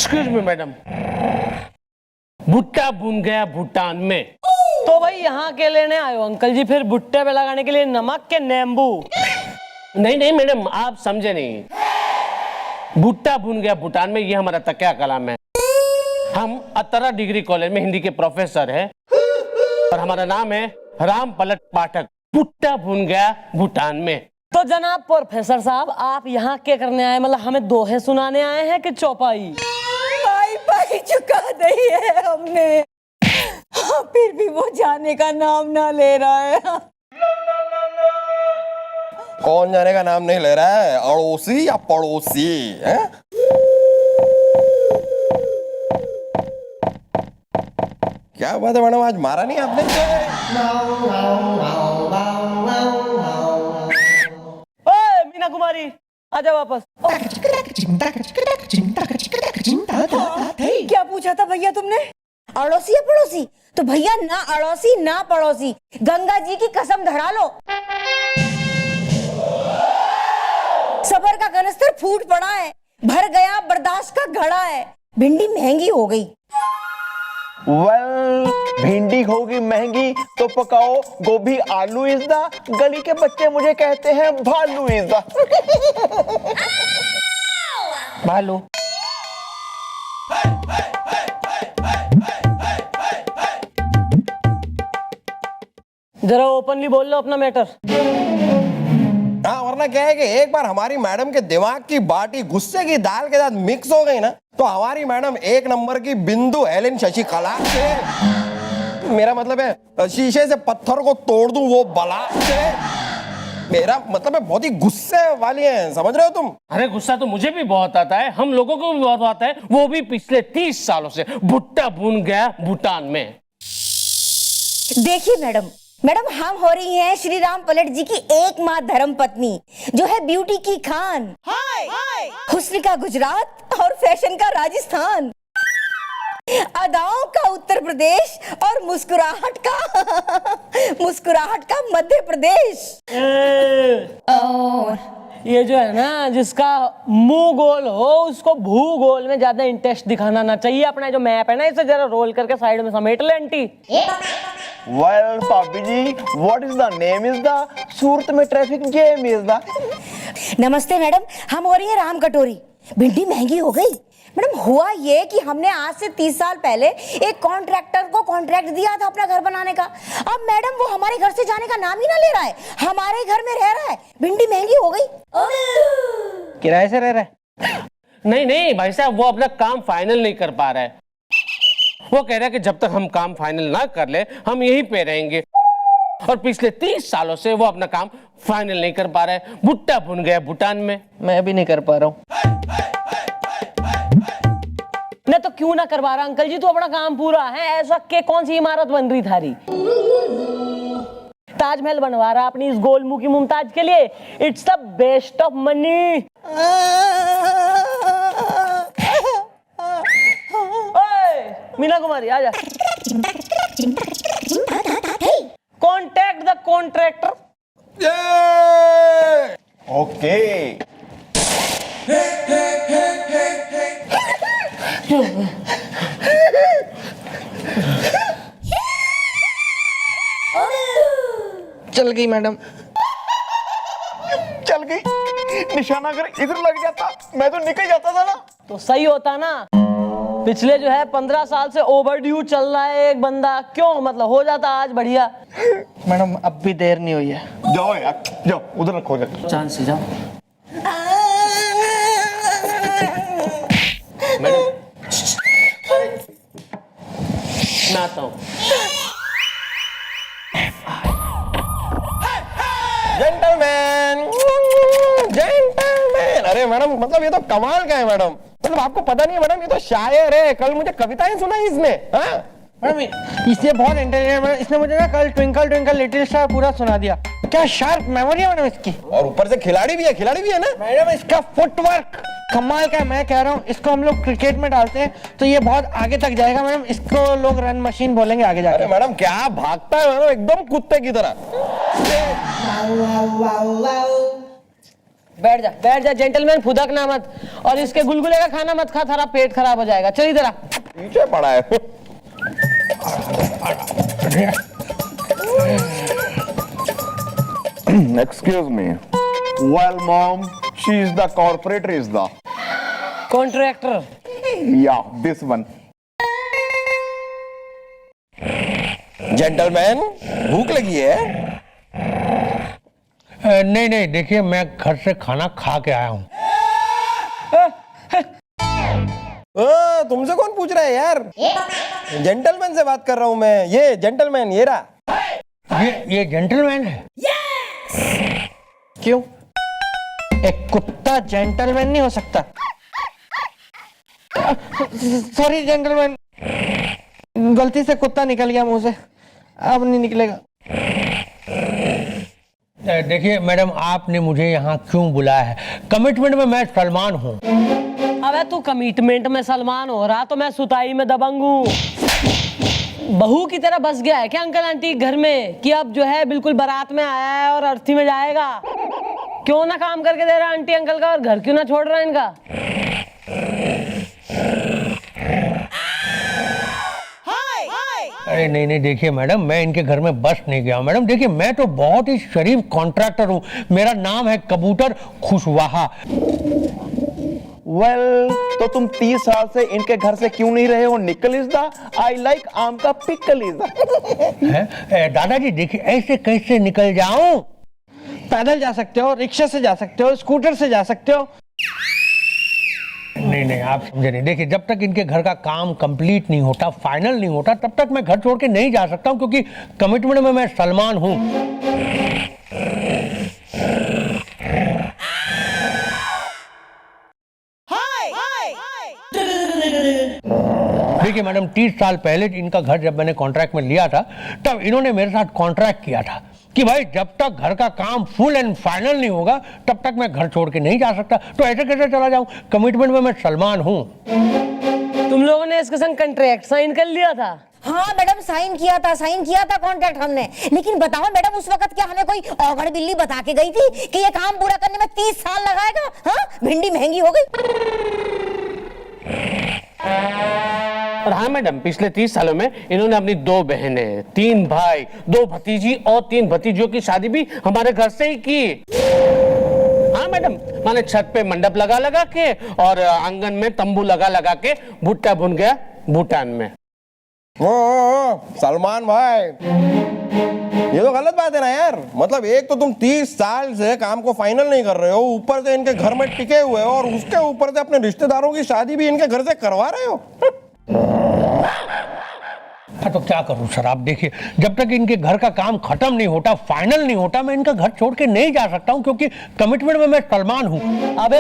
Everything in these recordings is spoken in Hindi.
एक्सक्यूज मी मैडम, भुट्टा भून गया भूटान में। तो भाई यहाँ के लेने आए हो अंकल जी, फिर भुट्टे पे लगाने के लिए नमक के नींबू? नहीं नहीं मैडम, आप समझे नहीं। भुट्टा भून गया भूटान में, ये हमारा तकिया कलाम है। हम 18 डिग्री कॉलेज में हिंदी के प्रोफेसर हैं और हमारा नाम है राम पलट पाठक। भुट्टा भून गया भूटान में। तो जनाब प्रोफेसर साहब, आप यहाँ क्या करने आए? मतलब हमें दोहे सुनाने आए हैं कि चौपाई? पाई पाई चुका दी है हमने, हाँ, फिर भी वो जाने का नाम ना ले रहा है। कौन जाने का नाम नहीं ले रहा है, अड़ोसी या पड़ोसी है? क्या बात है मैडम, आज मारा नहीं आपने? ओए मीना कुमारी, आजा वापस। क्या पूछा था भैया तुमने? अड़ोसी या पड़ोसी? तो भैया ना अड़ोसी ना पड़ोसी, गंगा जी की कसम धरा लो। सबर का कनस्तर फूट पड़ा है, भर गया बर्दाश्त का घड़ा है, भिंडी महंगी हो गई। भिंडी होगी महंगी तो पकाओ गोभी आलू इज द, गली के बच्चे मुझे कहते हैं भालू इज द। भालू। जरा ओपनली बोल लो अपना मैटर। हाँ, वरना क्या है कि एक बार हमारी मैडम के दिमाग की बाटी गुस्से की दाल के साथ मिक्स हो गई ना, तो हमारी मैडम एक नंबर की बिंदु हेलेन शशिकला से, मेरा मतलब है शीशे से पत्थर को तोड़ दूं वो बला से, मेरा मतलब है बहुत ही गुस्से वाली है, समझ रहे हो तुम? अरे गुस्सा तो मुझे भी बहुत आता है, हम लोगों को भी बहुत आता है, वो भी पिछले 30 सालों से। भुट्टा भून गया भूटान में। देखिए मैडम, हम हो रही हैं श्री राम पलट जी की एकमात्र धर्म पत्नी, जो है ब्यूटी की खान, हुस्न का गुजरात और फैशन का राजस्थान, अदाओं का उत्तर प्रदेश और मुस्कुराहट का मध्य प्रदेश। ये जो है ना, जिसका मुंह गोल हो उसको भूगोल में ज्यादा इंटरेस्ट दिखाना ना चाहिए। अपना जो मैप है ना, इसे जरा रोल करके साइड में समेट ले आंटी। वेल भाभी जी, what is the name is the, Surat में ट्रैफिक जैम इज द। नमस्ते मैडम, हम हो रही है राम कटोरी। भिंडी महंगी हो गई मैडम। हुआ ये कि हमने आज से 30 साल पहले एक कॉन्ट्रैक्टर को कॉन्ट्रैक्ट दिया था अपना घर बनाने का। अब मैडम वो हमारे घर से जाने का नाम ही ना ले रहा है, हमारे घर में रह रहा है। भिंडी महंगी हो गई। किराए से रह रहा है? नहीं नहीं भाई साहब, वो अपना काम फाइनल नहीं कर पा रहा है। वो कह रहा है कि जब तक हम काम फाइनल ना कर ले हम यहीं पे रहेंगे, और पिछले 30 सालों से वो अपना काम फाइनल नहीं कर पा रहा है। भुट्टा भून गया भूटान में। मैं भी नहीं कर पा रहा हूँ। नहीं तो क्यों ना करवा रहा अंकल जी, तो अपना काम पूरा है। ऐसा के कौन सी इमारत बन रही थारी? ताजमहल बनवा रहा अपनी इस गोल मुंह की मुमताज के लिए। It's the best of money. Meena Kumari आजा। Contact the contractor. ओके। चल गई मैडम, चल गई। निशाना अगर इधर लग जाता मैं तो निकल जाता था ना। तो सही होता ना। पिछले जो है 15 साल से ओवरड्यू चल रहा है एक बंदा, क्यों मतलब हो जाता आज बढ़िया। मैडम अब भी देर नहीं हुई है। जाओ यार, जाओ उधर रखो। चांद से जाओ मैडम मैं आता हूँ। जेंटलमैन, अरे मैडम मतलब ये तो कमाल का है मैडम। मतलब आपको पता नहीं है मैडम, ये तो शायर है। कल मुझे कविताएं सुनाई इसने। हाँ मैडम इससे बहुत इंटेलिजेंट है। इसने मुझे ना कल ट्विंकल ट्विंकल लिटिल स्टार पूरा सुना दिया। क्या शार्प मेमोरी है मैडम इसकी। और ऊपर से खिलाड़ी भी है ना मैडम। इसका फुटवर्क कमाल का है। मैं कह रहा हूँ इसको हम लोग क्रिकेट में डालते हैं तो ये बहुत आगे तक जाएगा मैडम। इसको लोग रन मशीन बोलेंगे आगे जाके। अरे मैडम क्या भागता है मैडम, एकदम कुत्ते की तरह। बैठ जा जेंटलमैन, फुदकना मत, और इसके गुलगुले का खाना मत खा, थारा पेट खराब हो जाएगा। चल इधर आ। पीछे पड़ा है। Excuse me. Well, mom, she is the corporate is the. Contractor. Yeah, this one. Gentleman, भूख लगी है? नहीं नहीं, देखिए मैं घर से खाना खा के आया हूँ। तुमसे कौन पूछ रहा है यार? जेंटलमैन से बात कर रहा हूँ मैं। ये जेंटलमैन, ये रहा। ये जेंटलमैन है? क्यों? एक कुत्ता जेंटलमैन नहीं हो सकता? सॉरी जेंटलमैन, गलती से कुत्ता निकल गया मुंह से, अब नहीं निकलेगा। देखिए मैडम, आपने मुझे यहाँ क्यों बुलाया है? कमिटमेंट में मैं सलमान हूँ। अबे तू कमिटमेंट में सलमान हो रहा तो मैं सुताई में दबंग हूँ। बहू की तरह बस गया है क्या अंकल आंटी घर में, कि अब जो है बिल्कुल बारात में आया है और अर्थी में जाएगा? क्यों ना काम करके दे रहा आंटी अंकल का, और घर क्यों ना छोड़ रहा इनका? अरे नहीं नहीं, देखिए मैडम, मैं इनके घर में बस नहीं गया हूँ। मैडम देखिए, मैं तो बहुत ही शरीफ कॉन्ट्रैक्टर हूँ। मेरा नाम है कबूतर खुशवाहा। Well, तो तुम 30 साल से इनके घर से क्यों नहीं रहे हो? निकल इज द आई लाइक आम का पिकल इज द। दादाजी देखिए, ऐसे कैसे निकल जाऊं? पैदल जा सकते हो, रिक्शा से जा सकते हो, स्कूटर से जा सकते हो। नहीं नहीं, आप समझे नहीं। देखिए, जब तक इनके घर का काम कंप्लीट नहीं होता, फाइनल नहीं होता, तब तक मैं घर छोड़ के नहीं जा सकता हूँ, क्योंकि कमिटमेंट में मैं सलमान हूँ। देखिए मैडम, 30 साल पहले इनका घर जब मैंने कॉन्ट्रैक्ट में लिया था, तब इन्होंने मेरे साथ कॉन्ट्रैक्ट किया था कि भाई जब तक घर का काम फुल एंड फाइनल नहीं होगा, तब तक मैं घर छोड़ के नहीं जा सकता। तो ऐसे कैसे चला जाऊं? कमिटमेंट में मैं सलमान हूं। तुम लोगों ने इसके संग कॉन्ट्रैक्ट साइन कर लिया था? हाँ मैडम, साइन किया था कॉन्ट्रैक्ट हमने। लेकिन बताओ मैडम, उस वक्त क्या हमें कोई औगड़ बिल्ली बता के गई थी कि ये काम पूरा करने में 30 साल लगाएगा? हाँ, भिंडी महंगी हो गई। और हाँ मैडम, पिछले 30 सालों में इन्होंने अपनी 2 बहनें, 3 भाई, 2 भतीजी और 3 भतीजों की शादी भी हमारे घर से ही की। हाँ मैडम, मैंने छत पे मंडप लगा लगा के और आंगन में तंबू लगा लगा के भुट्टा भुन गया भूटान में। सलमान भाई, ये तो गलत बात है ना यार। मतलब एक तो तुम 30 साल से काम को फाइनल नहीं कर रहे हो, ऊपर से इनके घर में टिके हुए हो, और उसके ऊपर से अपने रिश्तेदारों की शादी भी इनके घर से करवा रहे हो। तो क्या करूं सर? आप देखिए, जब तक इनके घर का काम खत्म नहीं होता, फाइनल नहीं होता, मैं इनका घर छोड़ के नहीं जा सकता हूं, क्योंकि कमिटमेंट में मैं सलमान हूं। अबे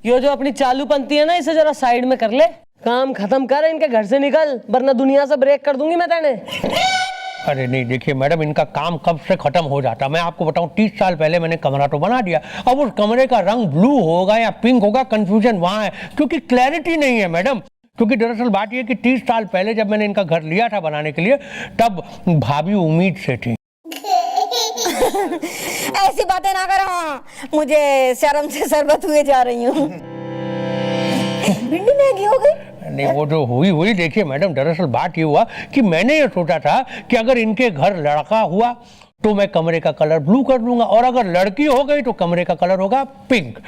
ये जो अपनी चालू पंक्ति है ना, इसे जरा साइड में कर ले। काम खत्म कर, इनके घर से निकल, वरना दुनिया से ब्रेक कर दूंगी मैं तेने। अरे नहीं, देखिए मैडम, इनका काम कब से खत्म हो जाता। मैं आपको बताऊं, 30 साल पहले मैंने कमरा तो बना दिया। अब उस कमरे का रंग ब्लू होगा या पिंक होगा, कंफ्यूजन वहां है, क्योंकि क्लैरिटी नहीं है मैडम। क्योंकि दरअसल बात यह कि 30 साल पहले जब मैंने इनका घर लिया था बनाने के लिए, तब भाभी उम्मीद से थी। ऐसी बातें ना करो, मुझे शर्म से शरबत हुए जा रही हूँ। भिंडी महंगी हो गई? नहीं, वो जो हुई देखिए मैडम, दरअसल बात ये हुआ कि मैंने ये सोचा था कि अगर इनके घर लड़का हुआ तो मैं कमरे का कलर ब्लू कर दूंगा, और अगर लड़की हो गई तो कमरे का कलर होगा पिंक।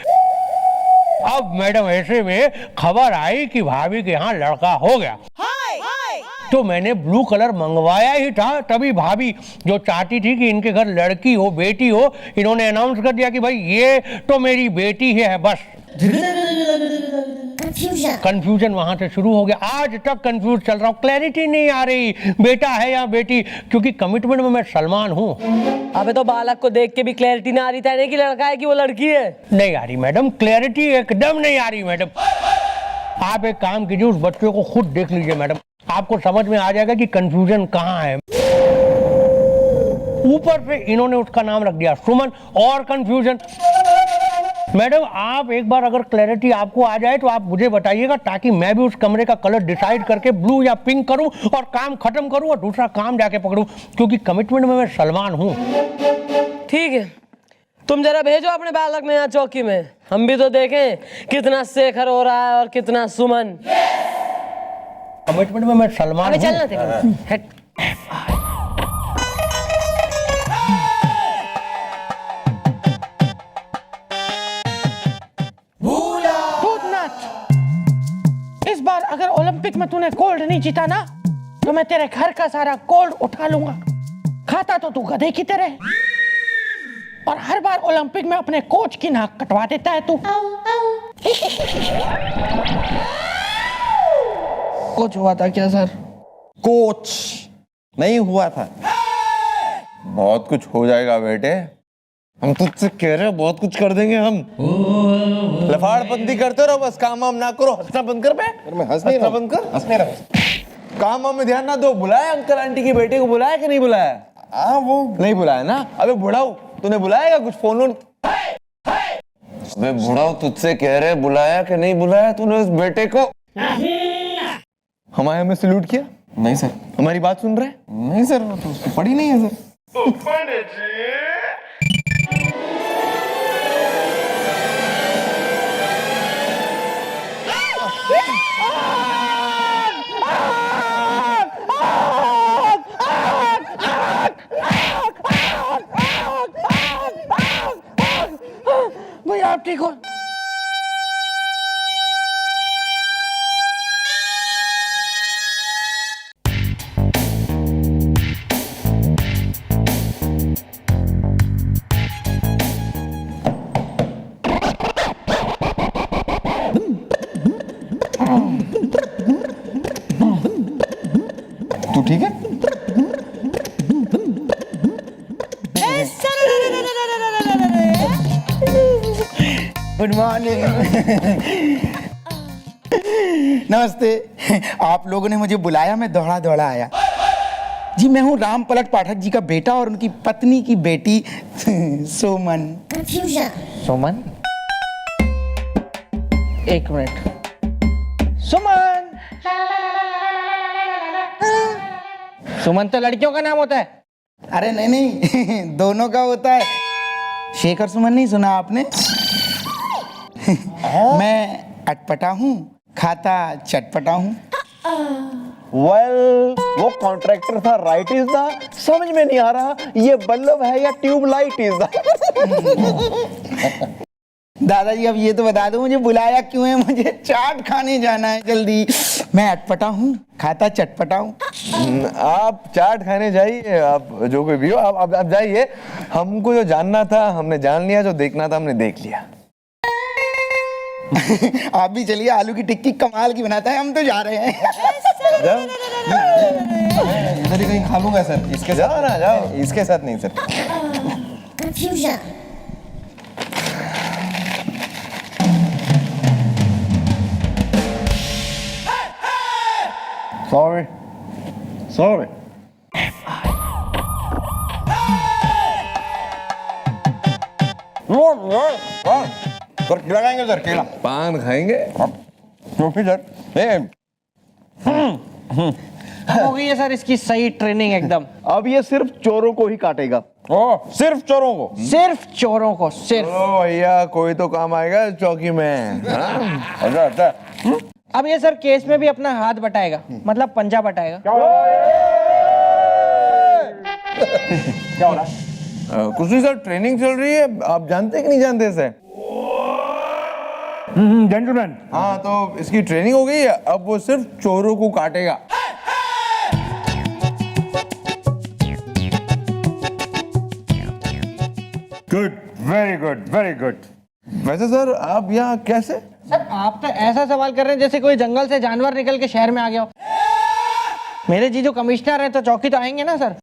अब मैडम ऐसे में खबर आई कि भाभी के यहाँ लड़का हो गया, तो मैंने ब्लू कलर मंगवाया ही था। तभी भाभी जो चाहती थी कि इनके घर लड़की हो, बेटी हो, इन्होंने अनाउंस कर दिया कि भाई ये तो मेरी बेटी है। बस कंफ्यूजन वहां से शुरू हो गया। आज तक कंफ्यूज चल रहा हूँ, क्लैरिटी नहीं आ रही बेटा है या बेटी, क्योंकि कमिटमेंट में मैं सलमान हूँ। अबे तो बालक को देख के भी क्लैरिटी ना आ रही था कि लड़का है कि वो लड़की है? नहीं आ रही मैडम, क्लैरिटी एकदम नहीं आ रही मैडम। आप एक काम कीजिए, उस बच्चे को खुद देख लीजिए मैडम, आपको समझ में आ जाएगा कि कंफ्यूजन कहाँ है। ऊपर से इन्होंने उसका नाम रख दिया सुमन, और कंफ्यूजन। मैडम आप एक बार अगर क्लैरिटी आपको आ जाए तो आप मुझे बताइएगा, ताकि मैं भी उस कमरे का कलर डिसाइड करके ब्लू या पिंक करूं और काम खत्म करूं और दूसरा काम जाके पकड़ूं, क्योंकि कमिटमेंट में मैं सलमान हूं। ठीक है, तुम जरा भेजो अपने बालक ने यहाँ चौकी में, हम भी तो देखें कितना शेखर हो रहा है और कितना सुमन। कमिटमेंट में मैं सलमान अबे हूँ। चलना तेरे। हट। भूतनाथ, इस बार अगर ओलंपिक में तूने गोल्ड नहीं जीता ना, तो मैं तेरे घर का सारा गोल्ड उठा लूंगा। खाता तो तू गधे की तरह, और हर बार ओलंपिक में अपने कोच की नाक कटवा देता है तू। कुछ हुआ था क्या सर? कोच नहीं हुआ था। बहुत कुछ हो जाएगा बेटे, हम तुझसे कह रहे हैं बहुत कुछ कर देंगे हम। लफाड़बंदी करते रहो बस, काम वाम ना करो, हंसना बंद कर बे। मैं हंस नहीं हंसना रहा, बंद कर। हंस नहीं रहा। काम वाम में ध्यान ना दो। बुलाया अंकल आंटी की बेटे को, बुलाया कि नहीं बुलाया? हाँ वो नहीं बुलाया ना? अबे बुढ़ाऊ, तूने बुलाएगा कुछ फोन वोन? अबे बुढ़ाऊ, तुझसे कह रहे बुलाया कि नहीं बुलाया तूने उस बेटे को? हमें सल्यूट किया? नहीं सर, हमारी बात सुन रहे? नहीं सर, वो तो उसको पड़ी नहीं है सर। भाई आप ठीक हो? तू ठीक है? Good morning. नमस्ते। आप लोगों ने मुझे बुलाया, मैं दौड़ा दौड़ा आया। जी मैं हूँ राम पलट पाठक जी का बेटा और उनकी पत्नी की बेटी सोमन। सुमन, एक मिनट। सुमन, सुमन तो लड़कियों का नाम होता है। अरे नहीं नहीं दोनों का होता है। शेखर सुमन नहीं सुना आपने? मैं अटपटा हूँ, खाता चटपटा हूँ। वेल, वो कॉन्ट्रैक्टर था, राइट इज द, समझ में नहीं आ रहा ये बल्ब है या ट्यूबलाइट इज द। दादाजी अब ये तो बता दो मुझे बुलाया क्यों है? मुझे चाट खाने जाना है जल्दी। मैं अटपटा हूँ, खाता चटपटा हूँ। आप चाट खाने जाइए, आप जो कोई भी हो, आप जाइए। हमको जो जानना था हमने जान लिया, जो देखना था हमने देख लिया। आप भी चलिए, आलू की टिक्की कमाल की बनाता है। हम तो जा रहे हैं। इधर ही कहीं खा लूंगा सर, इसके साथ। जाओ ना, जाओ। इसके साथ नहीं सर। Sorry sorry. सर केला खाएंगे सर? केला पान खाएंगे? क्योंकि सर हो गई है सर इसकी सही ट्रेनिंग एकदम। अब ये सिर्फ चोरों को ही काटेगा। ओ सिर्फ चोरों को? सिर्फ चोरों को, सिर्फ। ओ भैया, कोई तो काम आएगा चौकी में। अच्छा अच्छा। अब ये सर केस में भी अपना हाथ बटाएगा, मतलब पंजा बटाएगा। क्या हो रहा है? कुछ नहीं सर, ट्रेनिंग चल रही है। आप जानते कि नहीं जानते सर? जेंटलमैन। हाँ, तो इसकी ट्रेनिंग हो गई है, अब वो सिर्फ चोरों को काटेगा। Good, very good, very good. वैसे सर आप यहाँ कैसे? सर आप तो ऐसा सवाल कर रहे हैं जैसे कोई जंगल से जानवर निकल के शहर में आ गया हो। मेरे जी जो कमिश्नर हैं तो चौकी तो आएंगे ना सर।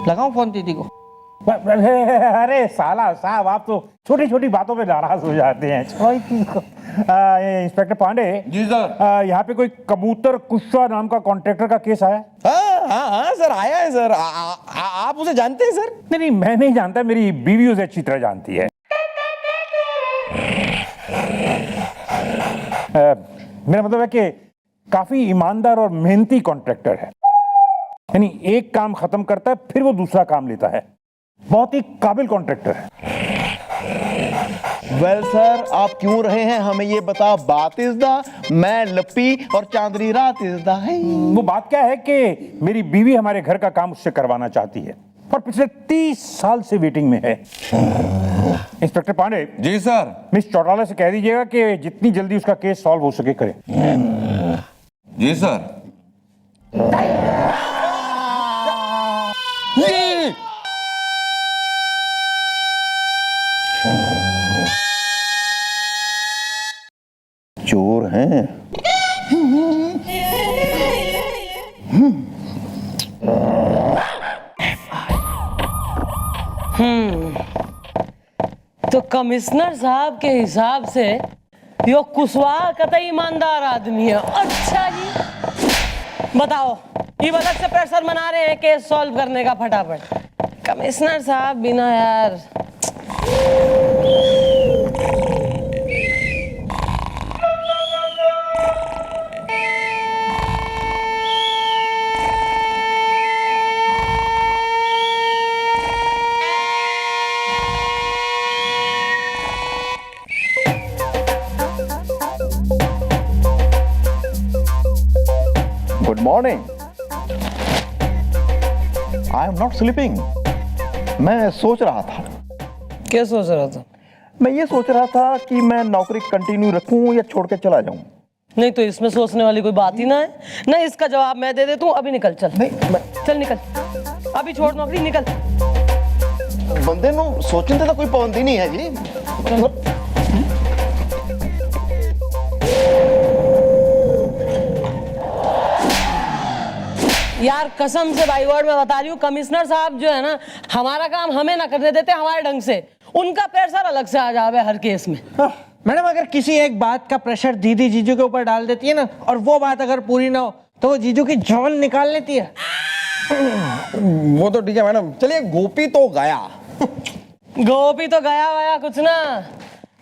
लगाऊं फोन दीदी को? अरे साला साहब, आप तो छोटी छोटी बातों पे नाराज हो जाते हैं। Inspector Pandey ji sir. यहाँ पे कोई कबूतर कुशा नाम का कॉन्ट्रैक्टर का केस आया? हाँ सर, आया है सर। आप उसे जानते हैं सर? नहीं नहीं, मैं नहीं जानता, मेरी बीवी उसे अच्छी तरह जानती है। मेरा मतलब है कि काफी ईमानदार और मेहनती कॉन्ट्रैक्टर है। यानी एक काम खत्म करता है फिर वो दूसरा काम लेता है। बहुत ही काबिल कॉन्ट्रैक्टर है। वेल सर, आप क्यों रहे हैं हमें ये बता। बात इज द मैं लप्पी और चांदनी रात इज द है। वो बात क्या है कि मेरी बीवी हमारे घर का काम उससे करवाना चाहती है और पिछले 30 साल से वेटिंग में है। Inspector Pandey ji sir. Miss Chautala से कह दीजिएगा कि जितनी जल्दी उसका केस सॉल्व हो सके करे। जी सर। चोर हैं। तो कमिश्नर साहब के हिसाब से यो कुशवाहा कतई ईमानदार आदमी है। अच्छा जी, बताओ ये अलग से प्रेशर बना रहे हैं केस सॉल्व करने का फटाफट। कमिश्नर साहब बिना यार good morning. I am not sleeping. मैं सोच रहा था। क्या सोच रहा था? मैं ये सोच रहा था कि मैं नौकरी कंटिन्यू रखूं या छोड़ के चला जाऊं। नहीं तो इसमें सोचने वाली कोई बात ही ना है। नहीं, इसका जवाब मैं दे देता हूँ। अभी निकल, चल चल निकल, अभी छोड़ नौकरी, निकल। बंदे नु सोचने तो कोई पाबंदी नहीं है जी। यार कसम से भाई वर्ड में बता रही हूँ, कमिश्नर साहब जो है ना, हमारा काम हमें ना करने देते हमारे ढंग से। उनका प्रेशर अलग से आ जावे हर केस में। मैडम अगर किसी एक बात का प्रेशर दीदी जीजू के ऊपर डाल देती है ना, और वो बात अगर पूरी ना हो तो वो जीजू की जवन निकाल लेती है। वो तो ठीक है मैडम, चलिए गोपी तो गया। गोपी तो गया कुछ ना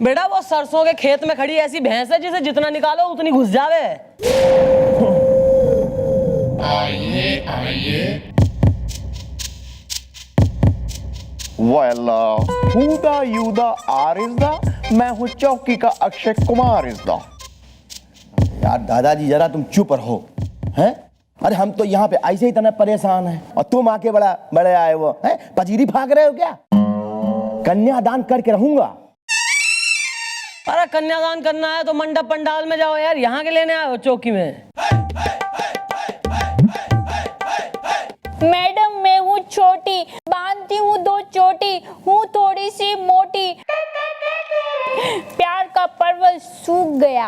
बेटा, वो सरसों के खेत में खड़ी ऐसी भैंस है जिसे जितना निकालो उतनी घुस जावे। Well, who the you the are is the मैं हूँ चौकी का अक्षय कुमार is the। यार दादाजी जरा तुम चुप रहो हैं। अरे हम तो यहाँ पे ऐसे ही इतना परेशान हैं और तुम आके बड़े आए वो हैं, पजीरी भाग रहे हो क्या? कन्यादान करके रहूंगा। अरे कन्यादान करना है तो मंडप पंडाल में जाओ यार, यहाँ के लेने आए हो चौकी में। मैडम मैं हूँ छोटी, बांधती हूँ 2 चोटी, हूँ थोड़ी सी मोटी, प्यार का परवल सूख गया।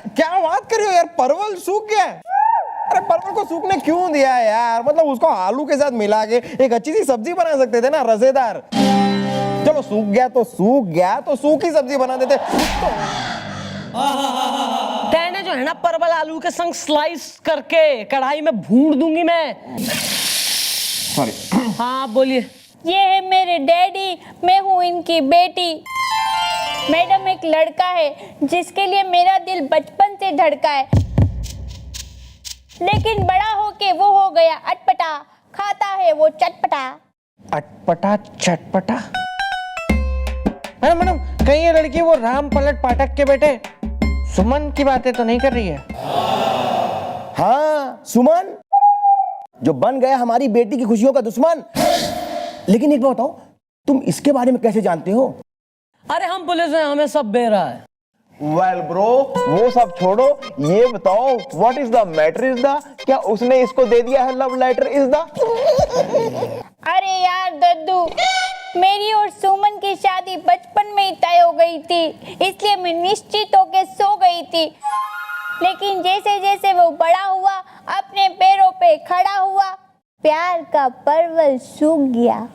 क्या बात कर रही हो यार, परवल सूख गया? अरे परवल को सूखने क्यों दिया है यार? मतलब उसको आलू के साथ मिला के एक अच्छी सी सब्जी बना सकते थे ना, रसेदार। चलो सूख गया तो सूखी सब्जी बना देते। तेने जो है ना परवल आलू के संग स्लाइस करके कढ़ाई में भून दूंगी मैं। सॉरी। हाँ बोलिए। ये है मेरे डैडी, मैं हूँ इनकी बेटी। मैडम एक लड़का है जिसके लिए मेरा दिल बचपन से धड़का है, लेकिन बड़ा होके वो हो गया अटपटा, खाता है वो चटपटा। अटपटा चटपटा। अरे मैडम कहीं ये लड़की वो राम पलट पाठक के बेटे सुमन की बातें तो नहीं कर रही है? हाँ सुमन, जो बन गया हमारी बेटी की खुशियों का दुश्मन। लेकिन एक बात बताओ, तुम इसके बारे में कैसे जानते हो? अरे हम पुलिस हैं, हमें सब बेरा है। वेल ब्रो, वो सब छोड़ो, ये बताओ what is the matter is the, क्या उसने इसको दे दिया है लव लेटर इज द? अरे यार दद्दू, मेरी और सुमन की शादी बचपन में ही तय हो गई थी, इसलिए मैं निश्चित होकर सो गई थी। लेकिन जैसे जैसे वो बड़ा हुआ, अपने पैरों पे खड़ा हुआ, प्यार का परवल सूख गया।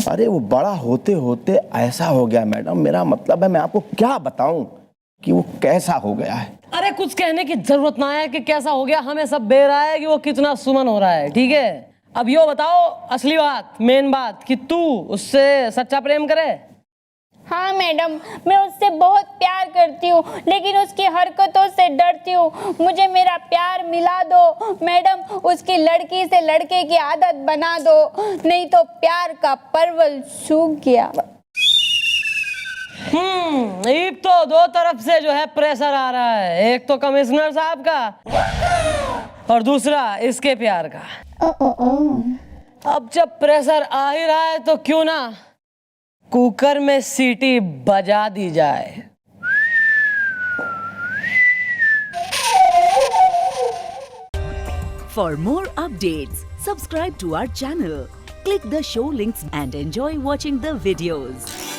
अरे वो बड़ा होते होते ऐसा हो गया मैडम, मेरा मतलब है मैं आपको क्या बताऊं कि वो कैसा हो गया है। अरे कुछ कहने की जरूरत ना है कि कैसा हो गया, हमें सब बेरा है कि वो कितना सुमन हो रहा है। ठीक है, अब यो बताओ असली बात, मेन बात, कि तू उससे सच्चा प्रेम करे? हाँ मैडम, मैं उससे बहुत प्यार करती हूँ, लेकिन उसकी हरकतों से डरती हूँ। मुझे मेरा प्यार मिला दो मैडम, उसकी लड़की से लड़के की आदत बना दो, नहीं तो प्यार का परवल सूख गया। अब तो दो तरफ से जो है प्रेशर आ रहा है, एक तो कमिश्नर साहब का और दूसरा इसके प्यार का। अब जब प्रेशर आ ही रहा है तो क्यों ना कुकर में सीटी बजा दी जाए। For more updates, subscribe to our channel, click the show links and enjoy watching the videos.